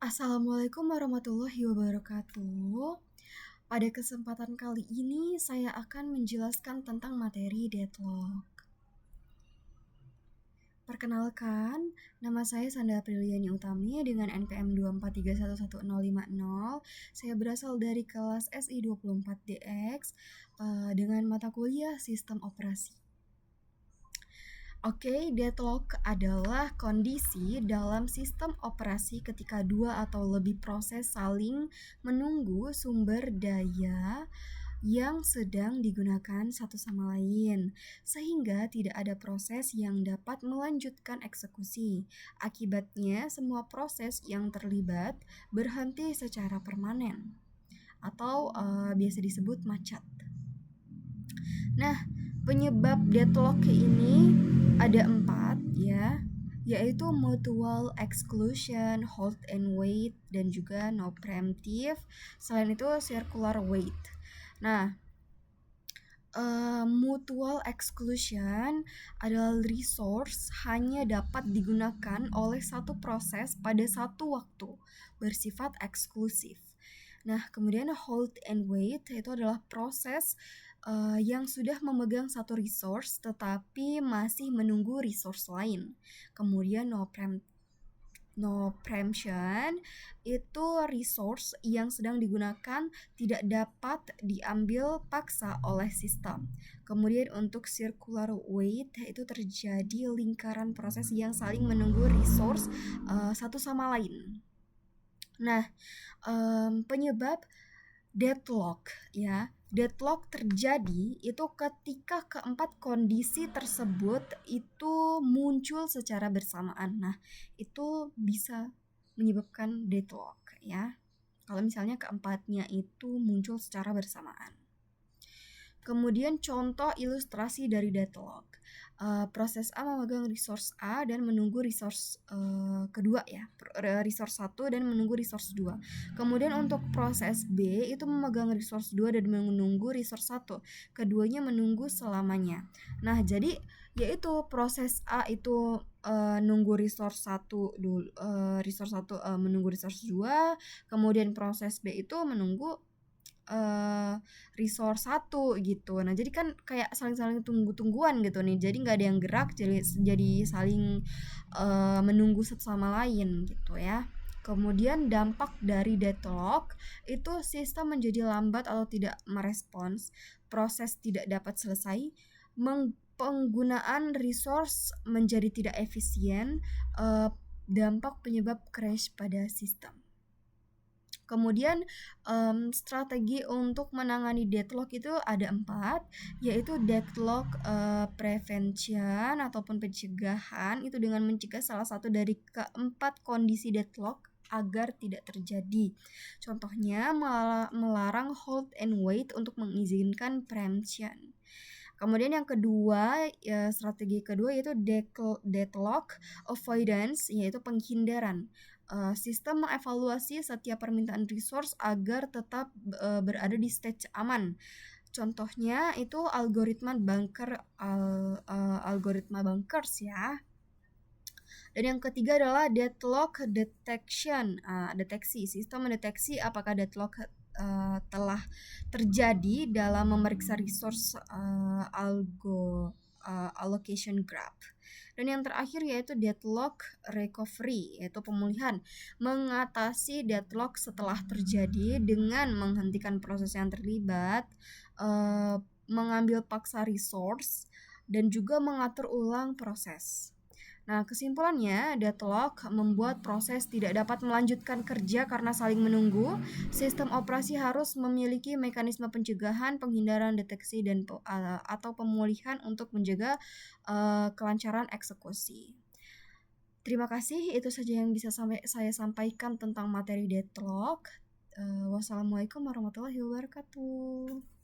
Assalamualaikum warahmatullahi wabarakatuh. Pada kesempatan kali ini saya akan menjelaskan tentang materi deadlock. Perkenalkan, nama saya Sanda Apriliani Utami dengan NPM 243111050. Saya berasal dari kelas SI 24DX dengan mata kuliah Sistem Operasi. Oke, deadlock adalah kondisi dalam sistem operasi ketika dua atau lebih proses saling menunggu sumber daya yang sedang digunakan satu sama lain, sehingga tidak ada proses yang dapat melanjutkan eksekusi. Akibatnya, semua proses yang terlibat berhenti secara permanen, atau biasa disebut macet. Nah, penyebab deadlock ini ada 4 ya, yaitu mutual exclusion, hold and wait, dan juga no preemptive. Selain itu circular wait. Nah, mutual exclusion adalah resource hanya dapat digunakan oleh satu proses pada satu waktu, bersifat eksklusif. Nah, kemudian hold and wait itu adalah proses yang sudah memegang satu resource tetapi masih menunggu resource lain. Kemudian no preemption itu resource yang sedang digunakan tidak dapat diambil paksa oleh sistem. Kemudian untuk circular wait itu terjadi lingkaran proses yang saling menunggu resource satu sama lain. Nah, penyebab deadlock ya. Deadlock terjadi itu ketika keempat kondisi tersebut itu muncul secara bersamaan. Nah, itu bisa menyebabkan deadlock ya. Kalau misalnya keempatnya itu muncul secara bersamaan. Kemudian contoh ilustrasi dari deadlock. Proses A memegang resource A dan menunggu resource kedua ya, resource 1 dan menunggu resource 2. Kemudian untuk proses B itu memegang resource 2 dan menunggu resource 1. Keduanya menunggu selamanya. Nah, jadi yaitu proses A itu nunggu resource 1 dulu, resource 1 menunggu resource 2, kemudian proses B itu menunggu resource 1 gitu. Nah, jadi kan kayak saling-saling tunggu-tungguan gitu nih. Jadi nggak ada yang gerak, jadi saling menunggu satu sama lain gitu ya. Kemudian dampak dari deadlock itu sistem menjadi lambat atau tidak merespons, proses tidak dapat selesai, penggunaan resource menjadi tidak efisien, dampak penyebab crash pada sistem. Kemudian strategi untuk menangani deadlock itu ada 4, yaitu deadlock prevention ataupun pencegahan, itu dengan mencegah salah satu dari keempat kondisi deadlock agar tidak terjadi. Contohnya melarang hold and wait untuk mengizinkan preemption. Kemudian yang kedua, strategi kedua yaitu deadlock avoidance, yaitu penghindaran. Sistem mengevaluasi setiap permintaan resource agar tetap berada di stage aman. Contohnya itu algoritma bunkers ya. Dan yang ketiga adalah deadlock detection, deteksi. Sistem mendeteksi apakah deadlock telah terjadi dalam memeriksa resource allocation graph. Dan yang terakhir yaitu deadlock recovery, yaitu pemulihan, mengatasi deadlock setelah terjadi dengan menghentikan proses yang terlibat, mengambil paksa resource, dan juga mengatur ulang proses. Nah, kesimpulannya, deadlock membuat proses tidak dapat melanjutkan kerja karena saling menunggu. Sistem operasi harus memiliki mekanisme pencegahan, penghindaran, deteksi, dan atau pemulihan untuk menjaga kelancaran eksekusi. Terima kasih, itu saja yang bisa saya sampaikan tentang materi deadlock. Wassalamualaikum warahmatullahi wabarakatuh.